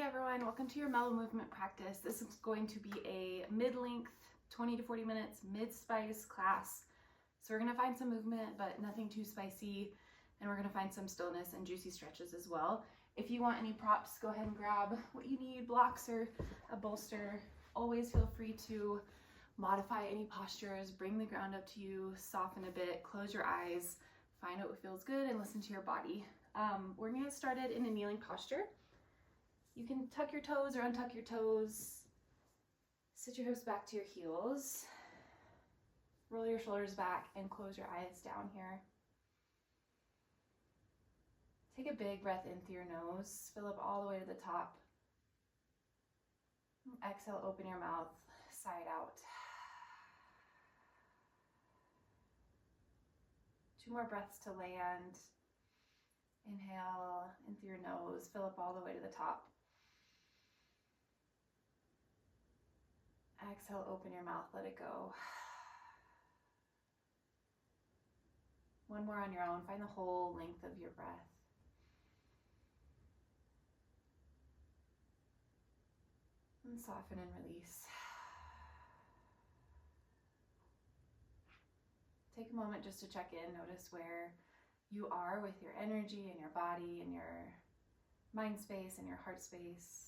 everyone, welcome to your mellow movement practice. This is going to be a mid-length, 20 to 40 minutes, mid-spice class. So we're gonna find some movement, but nothing too spicy. And we're gonna find some stillness and juicy stretches as well. If you want any props, go ahead and grab what you need, blocks or a bolster. Always feel free to modify any postures, bring the ground up to you, soften a bit, close your eyes, find what feels good and listen to your body. We're gonna get started in a kneeling posture. You can tuck your toes or untuck your toes. Sit your hips back to your heels. Roll your shoulders back and close your eyes down here. Take a big breath in through your nose. Fill up all the way to the top. Exhale, open your mouth, sigh it out. 2 more breaths to land. Inhale in through your nose. Fill up all the way to the top. Exhale, open your mouth, let it go. 1 more on your own. Find the whole length of your breath. And soften and release. Take a moment just to check in. Notice where you are with your energy and your body and your mind space and your heart space.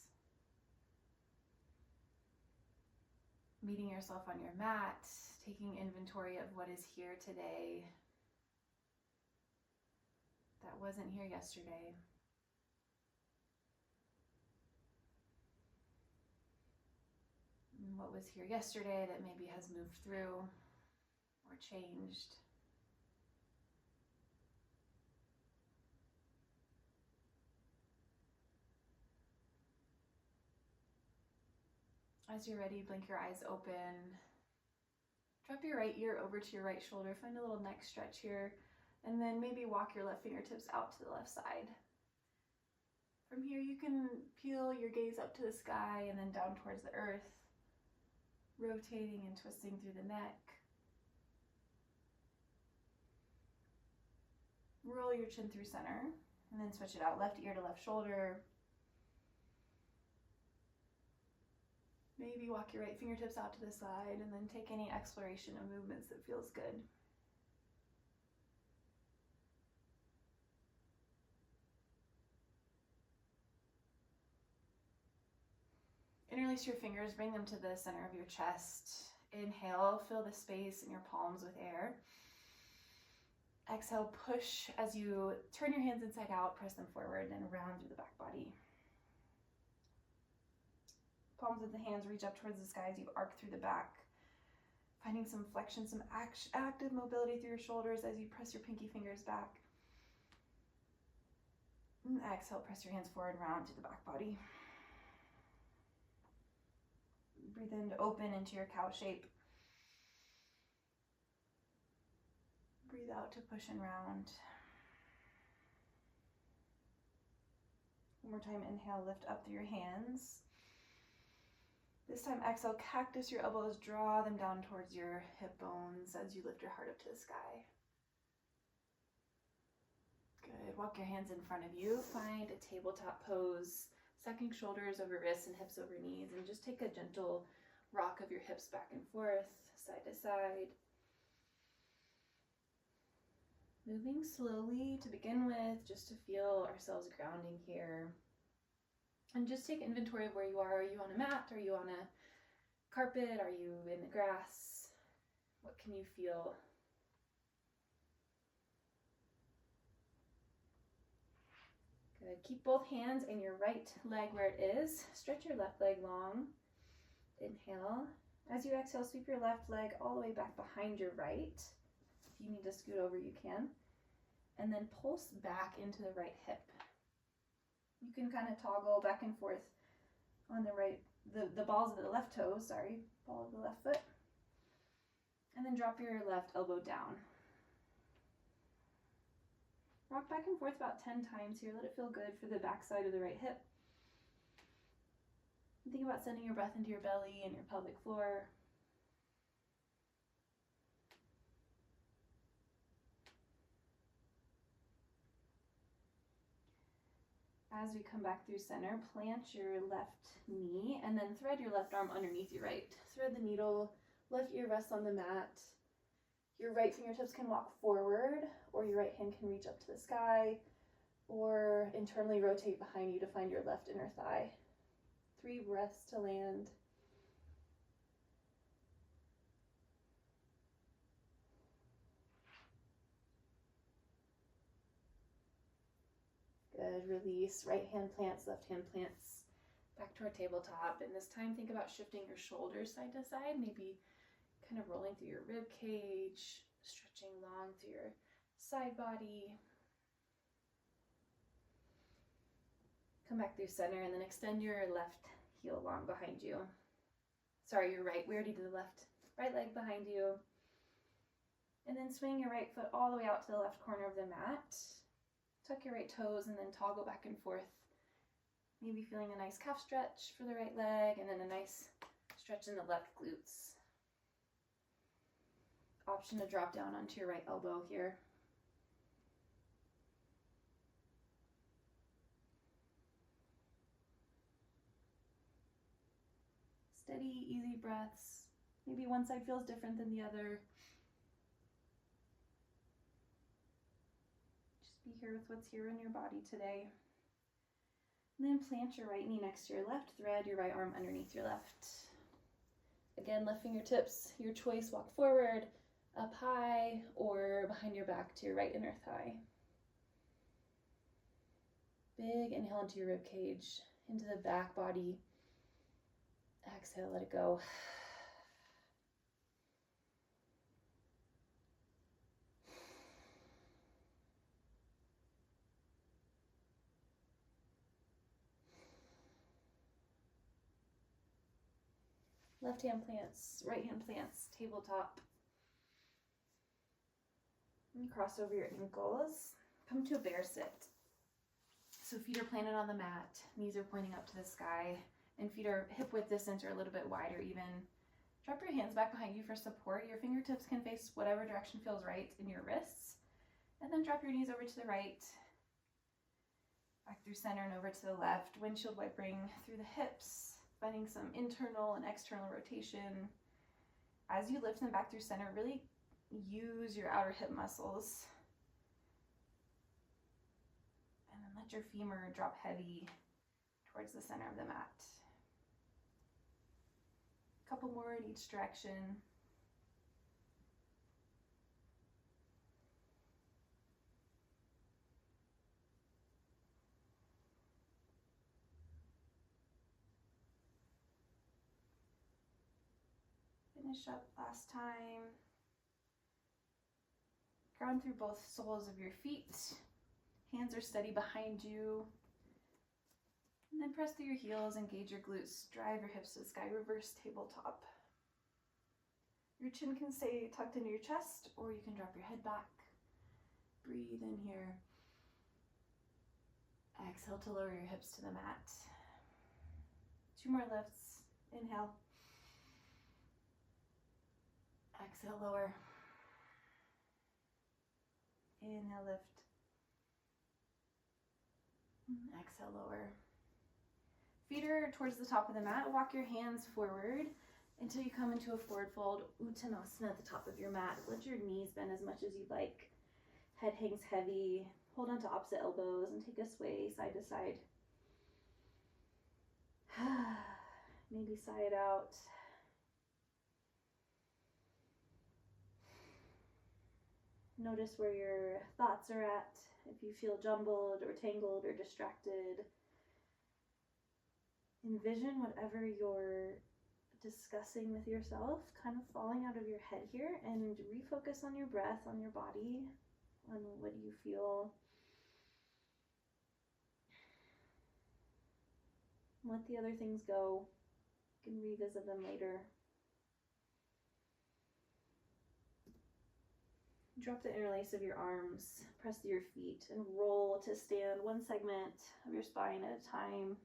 Meeting yourself on your mat, taking inventory of what is here today that wasn't here yesterday. And what was here yesterday that maybe has moved through or changed. As you're ready, blink your eyes open. Drop your right ear over to your right shoulder. Find a little neck stretch here. And then maybe walk your left fingertips out to the left side. From here, you can peel your gaze up to the sky and then down towards the earth, rotating and twisting through the neck. Roll your chin through center and then switch it out. Left ear to left shoulder. Maybe walk your right fingertips out to the side and then take any exploration of movements that feels good. Interlace your fingers, bring them to the center of your chest. Inhale, fill the space in your palms with air. Exhale, push as you turn your hands inside out, press them forward and around through the back body. Palms of the hands reach up towards the sky as you arc through the back. Finding some flexion, some active mobility through your shoulders as you press your pinky fingers back. And exhale, press your hands forward and round to the back body. Breathe in to open into your cow shape. Breathe out to push and round. One more time, inhale, lift up through your hands. This time, exhale, cactus your elbows, draw them down towards your hip bones as you lift your heart up to the sky. Good, walk your hands in front of you, find a tabletop pose, sucking shoulders over wrists and hips over knees, and just take a gentle rock of your hips back and forth, side to side. Moving slowly to begin with, just to feel ourselves grounding here. And just take inventory of where you are. Are you on a mat? Are you on a carpet? Are you in the grass? What can you feel? Good. Keep both hands and your right leg where it is. Stretch your left leg long. Inhale. As you exhale, sweep your left leg all the way back behind your right. If you need to scoot over, you can. And then pulse back into the right hip. You can kind of toggle back and forth on the right, the balls of the left toes, ball of the left foot. And then drop your left elbow down. Rock back and forth about 10 times here. Let it feel good for the back side of the right hip. And think about sending your breath into your belly and your pelvic floor. As we come back through center, plant your left knee and then thread your left arm underneath your right. Thread the needle, left ear rests on the mat. Your right fingertips can walk forward, or your right hand can reach up to the sky, or internally rotate behind you to find your left inner thigh. 3 breaths to land. Good, release. Right hand plants, left hand plants. Back to our tabletop, and this time think about shifting your shoulders side to side, maybe kind of rolling through your rib cage, stretching long through your side body. Come back through center and then extend your left heel long behind you. Sorry, your right. We already did the left. Right leg behind you. And then swing your right foot all the way out to the left corner of the mat. Tuck your right toes and then toggle back and forth. Maybe feeling a nice calf stretch for the right leg and then a nice stretch in the left glutes. Option to drop down onto your right elbow here. Steady, easy breaths. Maybe one side feels different than the other. Just be here with what's here in your body today. And then plant your right knee next to your left, thread your right arm underneath your left. Again, left fingertips, your choice, walk forward, up high, or behind your back to your right inner thigh. Big inhale into your rib cage, into the back body. Exhale, let it go. Left hand plants, right hand plants, tabletop. And cross over your ankles. Come to a bear sit. So feet are planted on the mat, knees are pointing up to the sky, and feet are hip width distance or a little bit wider even. Drop your hands back behind you for support. Your fingertips can face whatever direction feels right in your wrists. And then drop your knees over to the right, back through center and over to the left. Windshield wipering through the hips, finding some internal and external rotation. As you lift them back through center, really use your outer hip muscles. And then let your femur drop heavy towards the center of the mat. A couple more in each direction. Finish up last time. Ground through both soles of your feet. Hands are steady behind you. And then press through your heels, engage your glutes, drive your hips to the sky, reverse tabletop. Your chin can stay tucked into your chest, or you can drop your head back. Breathe in here. Exhale to lower your hips to the mat. 2 more lifts. Inhale. Exhale, lower. Inhale, lift. Exhale, lower. Feet are towards the top of the mat. Walk your hands forward until you come into a forward fold Uttanasana at the top of your mat. Let your knees bend as much as you'd like. Head hangs heavy. Hold on to opposite elbows and take a sway side to side. Maybe sigh it out. Notice where your thoughts are at. If you feel jumbled or tangled or distracted, envision whatever you're discussing with yourself kind of falling out of your head here, and refocus on your breath, on your body, on what you feel. Let the other things go. You can revisit them later. Drop the interlace of your arms, press through your feet, and roll to stand one segment of your spine at a time.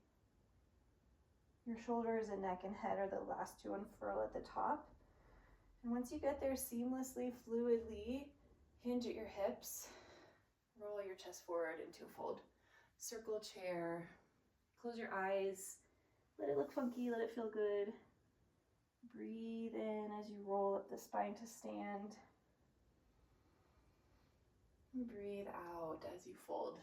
Your shoulders and neck and head are the last to unfurl at the top. And once you get there, seamlessly, fluidly, hinge at your hips, roll your chest forward into a fold. circle chair. Close your eyes. Let it look funky, let it feel good. Breathe in as you roll up the spine to stand. Breathe out as you fold.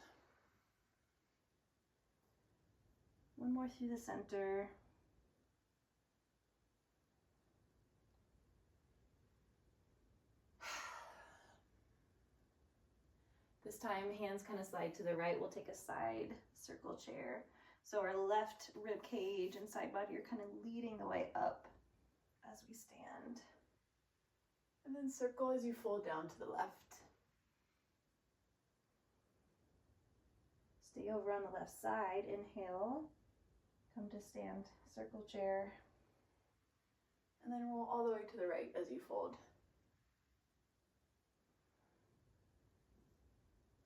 One more through the center. This time, hands kind of slide to the right. We'll take a side circle chair. So our left rib cage and side body are kind of leading the way up as we stand. And then circle as you fold down to the left. Stay over on the left side. Inhale, come to stand, circle chair. And then roll all the way to the right as you fold.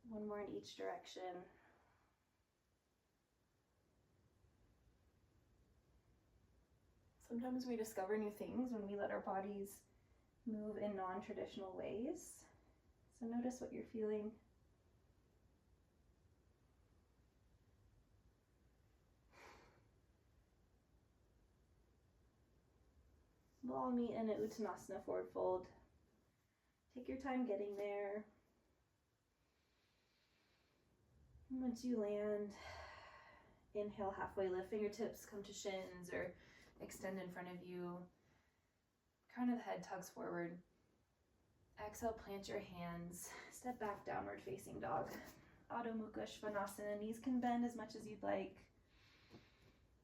One more in each direction. Sometimes we discover new things when we let our bodies move in non-traditional ways. So notice what you're feeling. We'll all meet in a Uttanasana forward fold. Take your time getting there. And once you land, inhale, halfway lift, fingertips come to shins or extend in front of you. Crown of the head tugs forward. Exhale, plant your hands. Step back, downward facing dog. Adho Mukha Svanasana. Knees can bend as much as you'd like.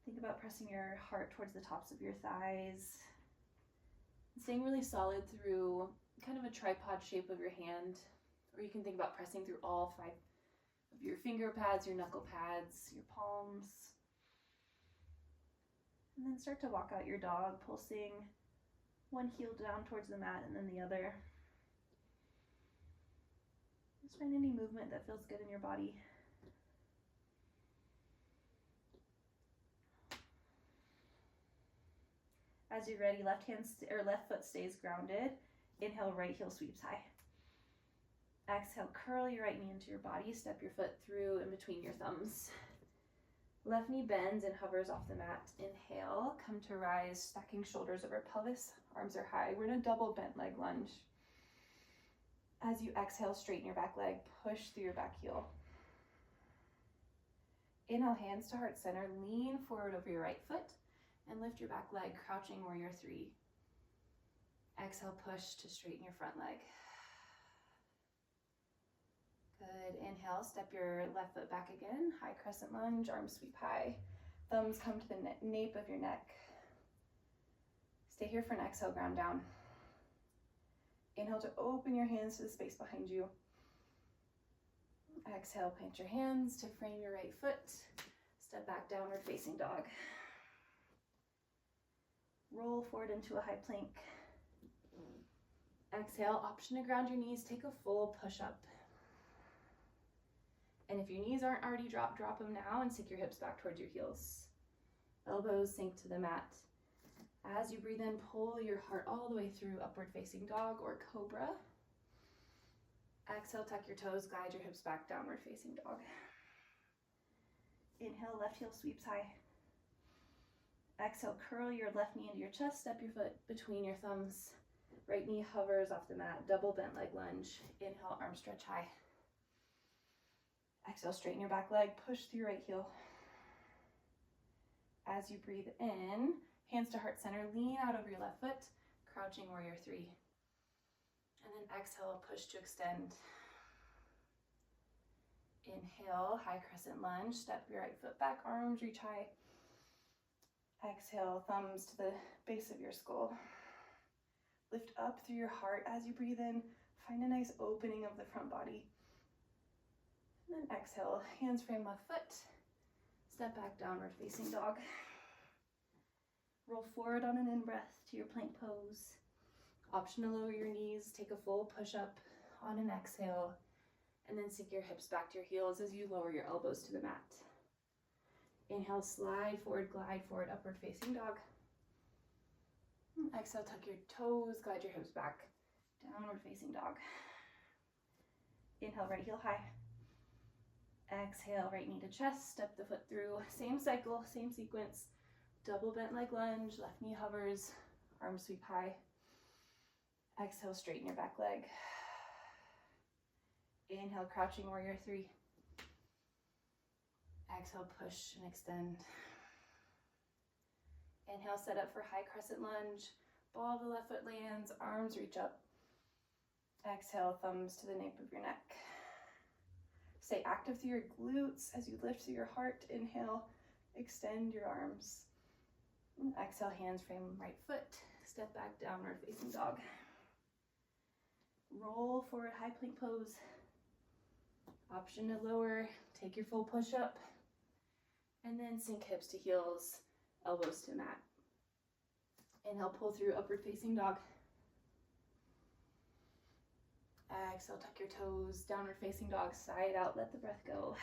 Think about pressing your heart towards the tops of your thighs. Staying really solid through kind of a tripod shape of your hand. Or you can think about pressing through all 5 of your finger pads, your knuckle pads, your palms. And then start to walk out your dog, pulsing one heel down towards the mat and then the other. Just find any movement that feels good in your body. As you're ready, left foot stays grounded. Inhale, right heel sweeps high. Exhale, curl your right knee into your body. Step your foot through in between your thumbs. Left knee bends and hovers off the mat. Inhale, come to rise, stacking shoulders over pelvis. Arms are high. We're in a double bent leg lunge. As you exhale, straighten your back leg. Push through your back heel. Inhale, hands to heart center. Lean forward over your right foot and lift your back leg, crouching warrior 3. Exhale, push to straighten your front leg. Good. Inhale, step your left foot back again. High crescent lunge, arms sweep high. Thumbs come to the nape of your neck. Stay here for an exhale, ground down. Inhale to open your hands to the space behind you. Exhale, plant your hands to frame your right foot. Step back, downward facing dog. Roll forward into a high plank. Exhale, option to ground your knees. Take a full push-up. And if your knees aren't already dropped, drop them now and sink your hips back towards your heels. Elbows sink to the mat. As you breathe in, pull your heart all the way through upward facing dog or cobra. Exhale, tuck your toes, glide your hips back, downward facing dog. Inhale, left heel sweeps high. Exhale, curl your left knee into your chest, step your foot between your thumbs. Right knee hovers off the mat, double bent leg lunge. Inhale, arm stretch high. Exhale, straighten your back leg, push through your right heel. As you breathe in, hands to heart center, lean out over your left foot, crouching warrior 3. And then exhale, push to extend. Inhale, high crescent lunge, step your right foot back, arms reach high. Exhale, thumbs to the base of your skull. Lift up through your heart as you breathe in. Find a nice opening of the front body. And then exhale, hands frame left foot. Step back, downward facing dog. Roll forward on an in-breath to your plank pose. Option to lower your knees, take a full push-up on an exhale, and then sink your hips back to your heels as you lower your elbows to the mat. Inhale, slide forward, glide forward, upward facing dog. Exhale, tuck your toes, glide your hips back, downward facing dog. Inhale, right heel high. Exhale, right knee to chest, step the foot through. Same cycle, same sequence. Double bent leg lunge, left knee hovers, arms sweep high. Exhale, straighten your back leg. Inhale, crouching warrior three. Exhale, push and extend. Inhale, set up for high crescent lunge. Ball of the left foot lands, arms reach up. Exhale, thumbs to the nape of your neck. Stay active through your glutes as you lift through your heart. Inhale, extend your arms. Exhale, hands frame right foot. Step back, downward facing dog. Roll forward, high plank pose. Option to lower, take your full push up. And then sink hips to heels, elbows to mat. Inhale, pull through upward facing dog. Exhale, tuck your toes, downward facing dog, side out, let the breath go.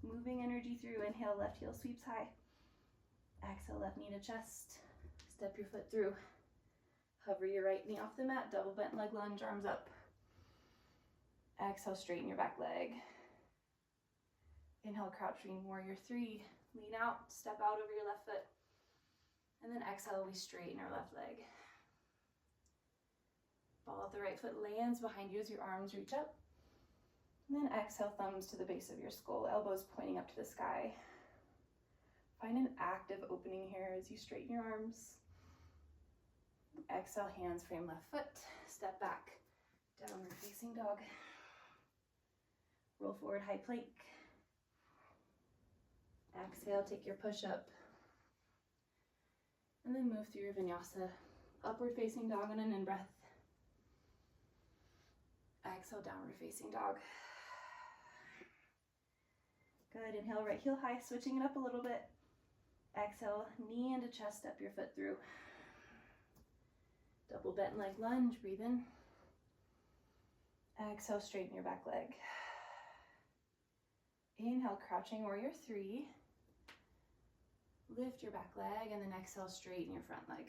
Moving energy through, inhale, left heel sweeps high. Exhale, left knee to chest, step your foot through. Hover your right knee off the mat, double bent leg lunge, arms up. Exhale, straighten your back leg. Inhale, crouching warrior three, lean out, step out over your left foot. And then exhale, we straighten our left leg. Ball of the right foot lands behind you as your arms reach up. And then exhale, thumbs to the base of your skull, elbows pointing up to the sky. Find an active opening here as you straighten your arms. Exhale, hands frame left foot, step back, downward facing dog. Roll forward, high plank. Exhale, take your push up. And then move through your vinyasa. Upward facing dog on an in-breath. Exhale, downward facing dog. Good, inhale, right heel high, switching it up a little bit. Exhale, knee into chest, step your foot through. Double bent leg lunge, breathe in. Exhale, straighten your back leg. Inhale, crouching warrior three. Lift your back leg and then exhale, straighten your front leg.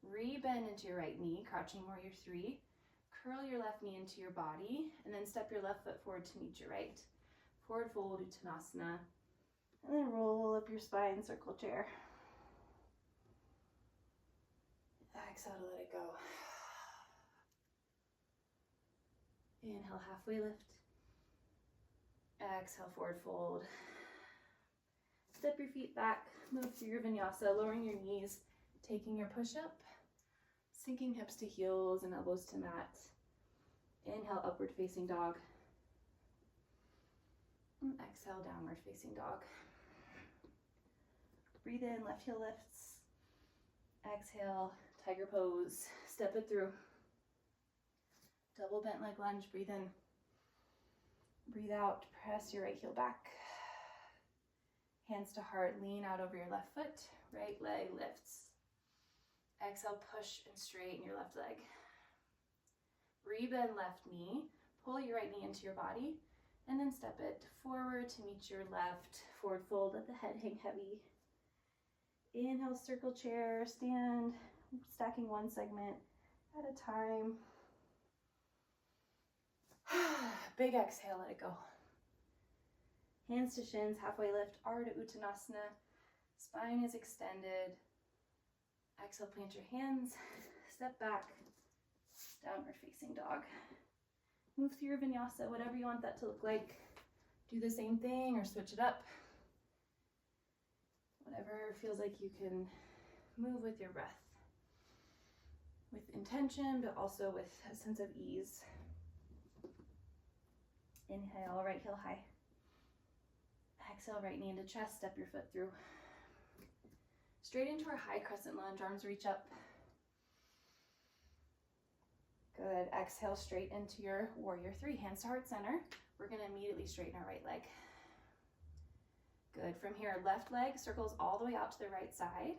Rebend into your right knee, crouching warrior three. Curl your left knee into your body and then step your left foot forward to meet your right. Forward fold, Uttanasana. And then roll up your spine, circle chair. Exhale to let it go. Inhale, halfway lift. Exhale, forward fold. Step your feet back, move through your vinyasa, lowering your knees, taking your push up, sinking hips to heels and elbows to mat. Inhale, upward facing dog. And exhale, downward facing dog. Breathe in, left heel lifts. Exhale, tiger pose, step it through. Double bent leg lunge, breathe in. Breathe out, press your right heel back. Hands to heart, lean out over your left foot, right leg lifts. Exhale, push and straighten your left leg. Rebend left knee, pull your right knee into your body, and then step it forward to meet your left. Forward fold, let the head hang heavy. Inhale, circle chair, stand, stacking one segment at a time. Big exhale, let it go. Hands to shins, halfway lift, Ardha Uttanasana. Spine is extended. Exhale, plant your hands, step back, downward facing dog. Move through your vinyasa, whatever you want that to look like. Do the same thing or switch it up. Whatever feels like you can move with your breath. With intention, but also with a sense of ease. Inhale, right heel high. Exhale, right knee into chest, step your foot through. Straight into our high crescent lunge, arms reach up. Good, exhale straight into your warrior three, hands to heart center. We're gonna immediately straighten our right leg. Good, from here, left leg circles all the way out to the right side.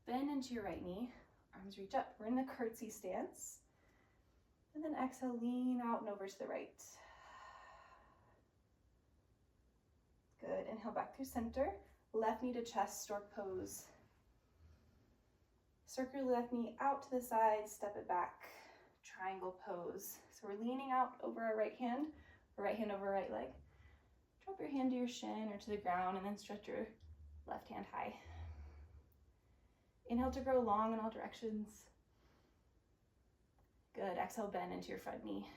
Bend into your right knee, arms reach up. We're in the curtsy stance. And then exhale, lean out and over to the right. Good, inhale back through center. Left knee to chest, stork pose. Circle your left knee out to the side, step it back. Triangle pose. So we're leaning out over our right hand. right hand over right leg. Drop your hand to your shin or to the ground and then stretch your left hand high. Inhale to grow long in all directions. Good, exhale, bend into your front knee.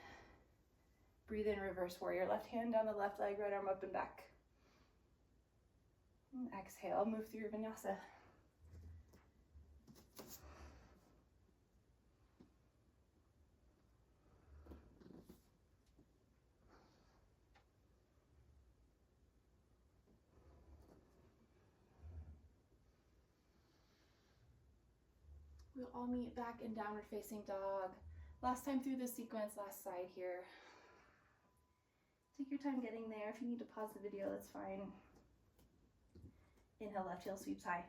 Breathe in, reverse warrior. Left hand down the left leg, right arm up and back. And exhale, move through your vinyasa. We'll all meet back in downward facing dog. Last time through this sequence, last side here. Take your time getting there. If you need to pause the video, that's fine. Inhale, left heel sweeps high.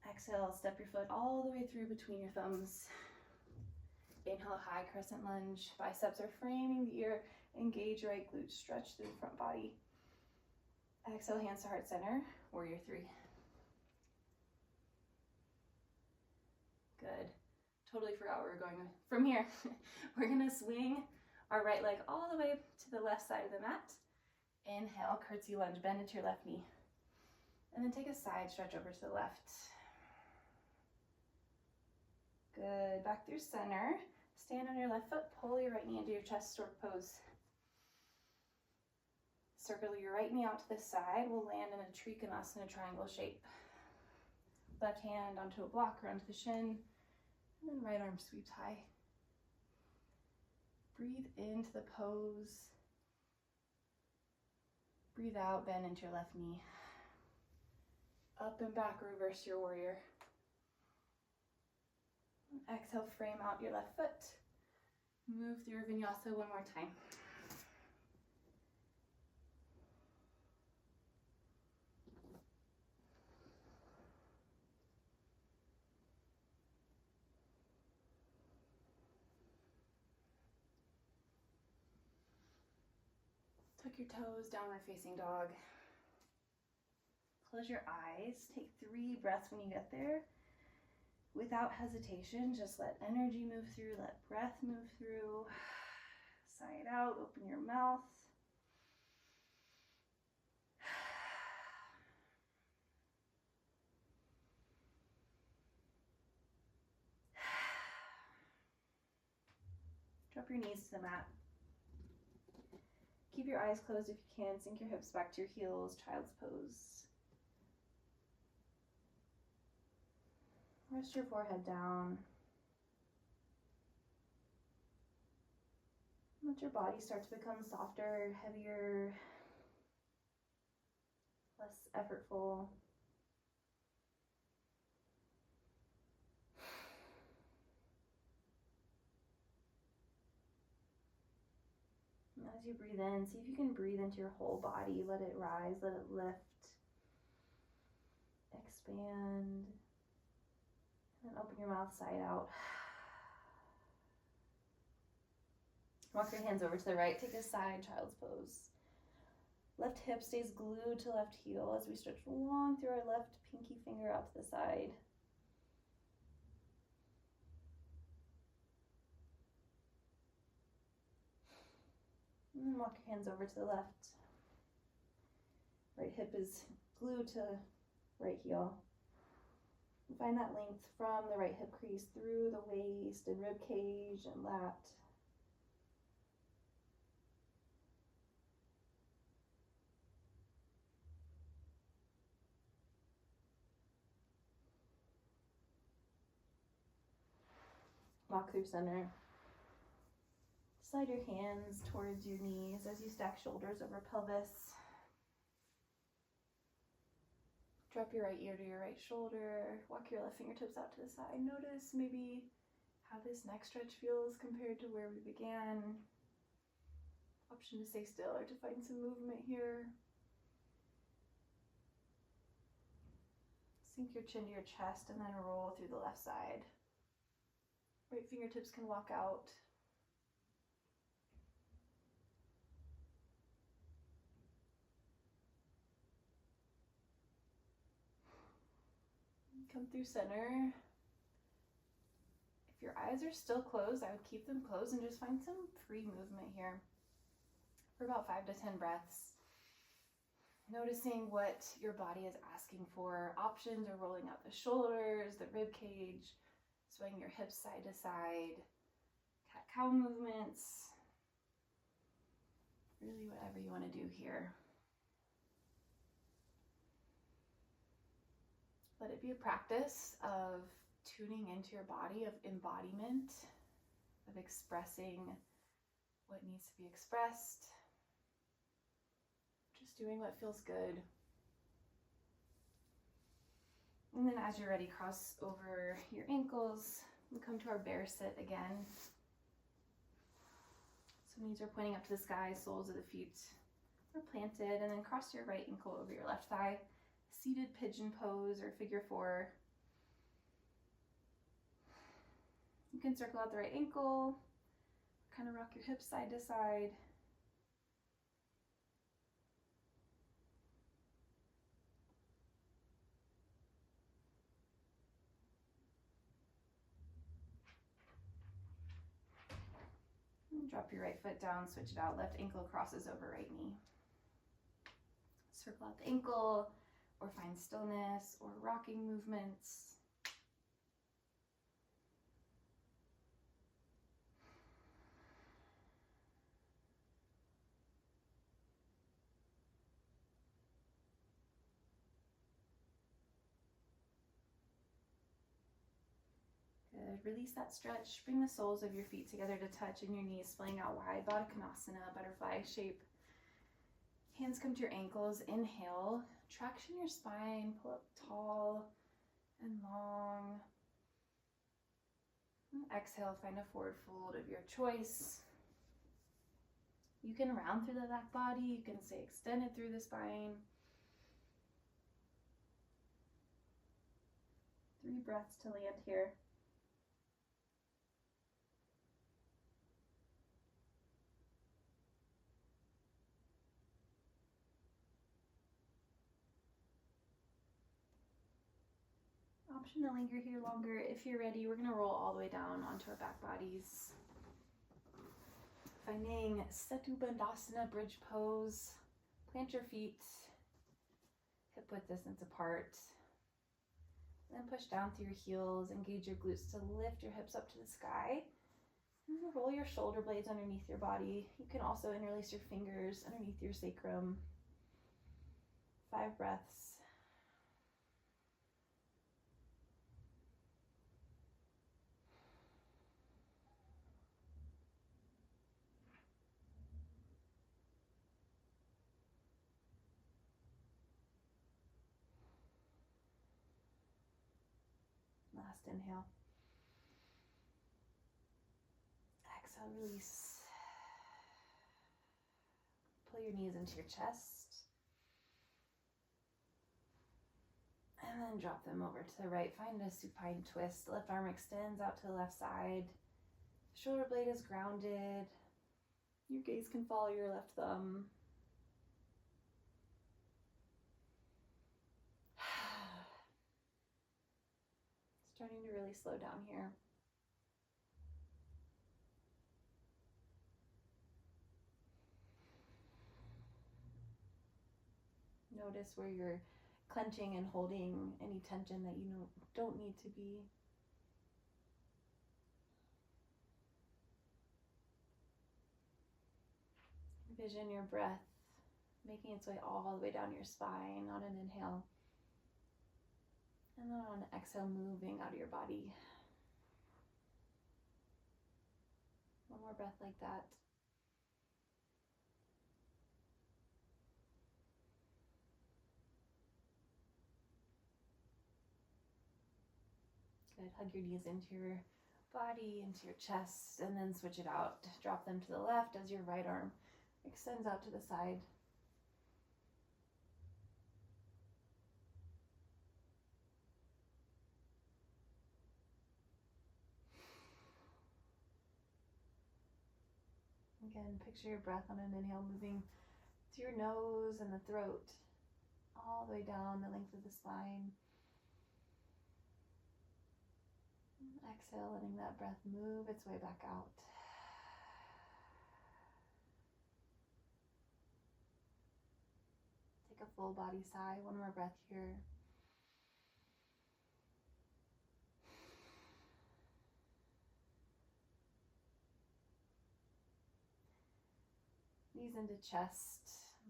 Exhale, step your foot all the way through between your thumbs. Inhale, high crescent lunge. Biceps are framing the ear. Engage your right glute, stretch through the front body. Exhale, hands to heart center, warrior three. Good. Totally forgot where we're going from here. We're gonna swing our right leg all the way to the left side of the mat. Inhale, curtsy lunge, bend into your left knee. And then take a side stretch over to the left. Good, back through center. Stand on your left foot, pull your right knee into your chest stork pose. Circle your right knee out to the side. We'll land in a trikonasana triangle shape. Left hand onto a block or onto the shin. And then right arm sweeps high. Breathe into the pose. Breathe out, bend into your left knee. Up and back, reverse your warrior. Exhale, frame out your left foot. Move through your vinyasa one more time. Tuck your toes, downward facing dog. Close your eyes. Take 3 breaths when you get there. Without hesitation, just let energy move through, let breath move through. Sigh it out, open your mouth. Drop your knees to the mat. Keep your eyes closed if you can. Sink your hips back to your heels, child's pose. Rest your forehead down. Let your body start to become softer, heavier, less effortful. And as you breathe in, see if you can breathe into your whole body. Let it rise, let it lift, expand. And open your mouth side out. Walk your hands over to the right. Take a side child's pose. Left hip stays glued to left heel as we stretch long through our left pinky finger out to the side. And then walk your hands over to the left. Right hip is glued to right heel. Find that length from the right hip crease through the waist and rib cage and lat. Walk through center. Slide your hands towards your knees as you stack shoulders over pelvis. Drop your right ear to your right shoulder. Walk your left fingertips out to the side. Notice maybe how this neck stretch feels compared to where we began. Option to stay still or to find some movement here. Sink your chin to your chest and then roll through the left side. Right fingertips can walk out. Come through center. If your eyes are still closed, I would keep them closed and just find some free movement here. for about 5 to 10 breaths. Noticing what your body is asking for. Options are rolling out the shoulders, the rib cage, swaying your hips side to side, cat-cow movements, really whatever you want to do here. Let it be a practice of tuning into your body, of embodiment, of expressing what needs to be expressed, just doing what feels good. And then as you're ready, cross over your ankles and come to our bear sit again. So knees are pointing up to the sky, soles of the feet are planted, and then cross your right ankle over your left thigh. Seated pigeon pose or figure four. You can circle out the right ankle, kind of rock your hips side to side. And drop your right foot down, switch it out. Left ankle crosses over right knee. Circle out the ankle or find stillness or rocking movements. Good. Release that stretch. Bring the soles of your feet together to touch and your knees splaying out wide. Baddha Konasana, butterfly shape. Hands come to your ankles. Inhale. Traction your spine. Pull up tall and long. And exhale. Find a forward fold of your choice. You can round through the back body. You can stay extended through the spine. 3 breaths to land here. Option to linger here longer. If you're ready, we're going to roll all the way down onto our back bodies. Finding Setu Bandhasana, bridge pose. Plant your feet hip width distance apart. Then push down through your heels. Engage your glutes to lift your hips up to the sky. And roll your shoulder blades underneath your body. You can also interlace your fingers underneath your sacrum. 5 breaths. Last inhale. Exhale, release. Pull your knees into your chest. And then drop them over to the right. Find a supine twist. Left arm extends out to the left side. Shoulder blade is grounded. Your gaze can follow your left thumb. Starting to really slow down here. Notice where you're clenching and holding any tension that you don't need to be. Envision your breath making its way all the way down your spine on an inhale. And then on an exhale, moving out of your body. One more breath like that. Good. Hug your knees into your body, into your chest, and then switch it out. Drop them to the left as your right arm extends out to the side. Again, picture your breath on an inhale moving through your nose and the throat, all the way down the length of the spine. Exhale, letting that breath move its way back out. Take a full body sigh. One more breath here. Knees into chest.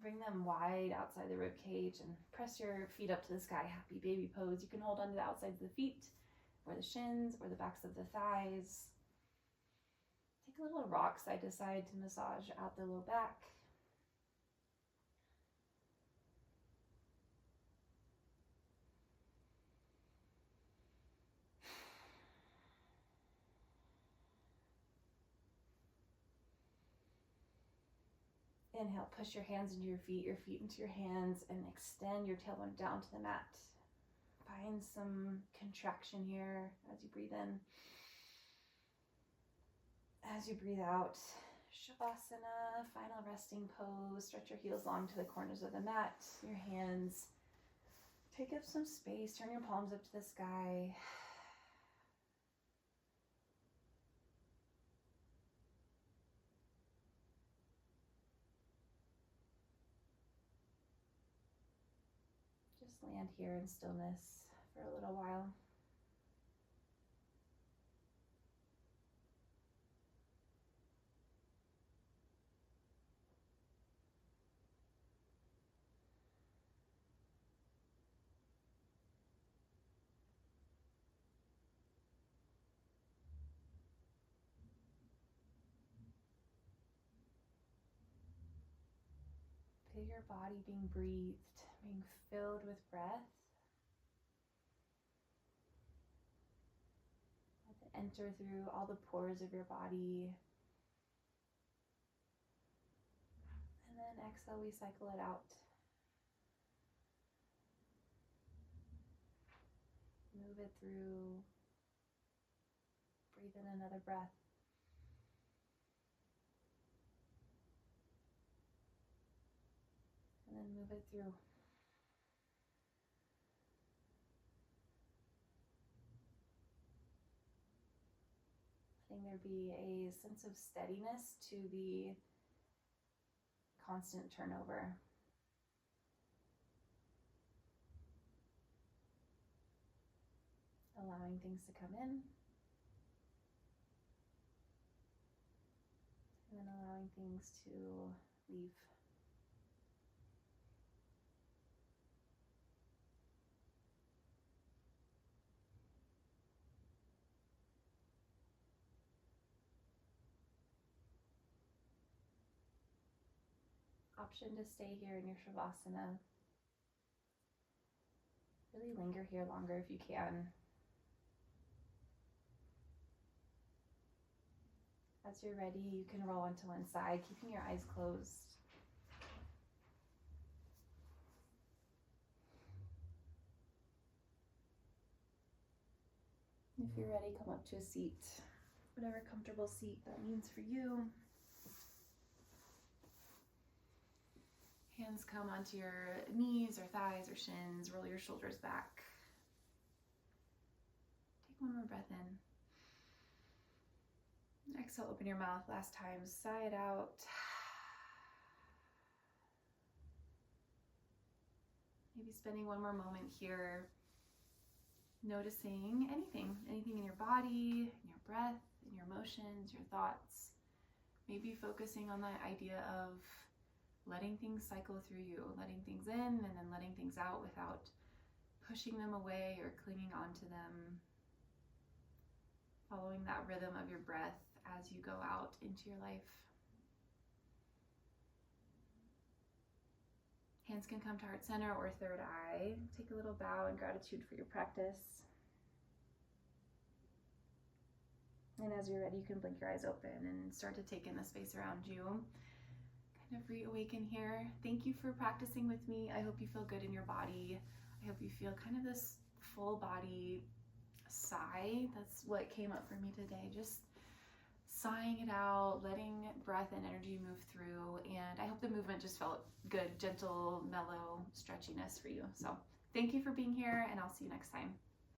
Bring them wide outside the rib cage and press your feet up to the sky. Happy baby pose. You can hold onto the outsides of the feet or the shins or the backs of the thighs. Take a little rock side to side to massage out the low back. Inhale, push your hands into your feet into your hands, and extend your tailbone down to the mat. Find some contraction here as you breathe in. As you breathe out, Shavasana, final resting pose. Stretch your heels long to the corners of the mat. Your hands take up some space. Turn your palms up to the sky. Just land here in stillness for a little while. Feel your body being breathed, being filled with breath. Let it enter through all the pores of your body. And then exhale, we cycle it out. Move it through. Breathe in another breath. And then move it through. Letting there be a sense of steadiness to the constant turnover. Allowing things to come in. And then allowing things to leave. Option to stay here in your Shavasana. Really linger here longer if you can. As you're ready, you can roll onto one side, keeping your eyes closed. If you're ready, come up to a seat, whatever comfortable seat that means for you. Hands come onto your knees or thighs or shins. Roll your shoulders back. Take one more breath in. Exhale, open your mouth. Last time, sigh it out. Maybe spending one more moment here, noticing anything in your body, in your breath, in your emotions, your thoughts. Maybe focusing on the idea of letting things cycle through you, letting things in and then letting things out without pushing them away or clinging onto them. Following that rhythm of your breath as you go out into your life. Hands can come to heart center or third eye. Take a little bow in gratitude for your practice. And as you're ready, you can blink your eyes open and start to take in the space around you. Kind of reawaken here. Thank you for practicing with me. I hope you feel good in your body. I hope you feel kind of this full body sigh. That's what came up for me today. Just sighing it out, letting breath and energy move through. And I hope the movement just felt good, gentle, mellow stretchiness for you. So thank you for being here, and I'll see you next time.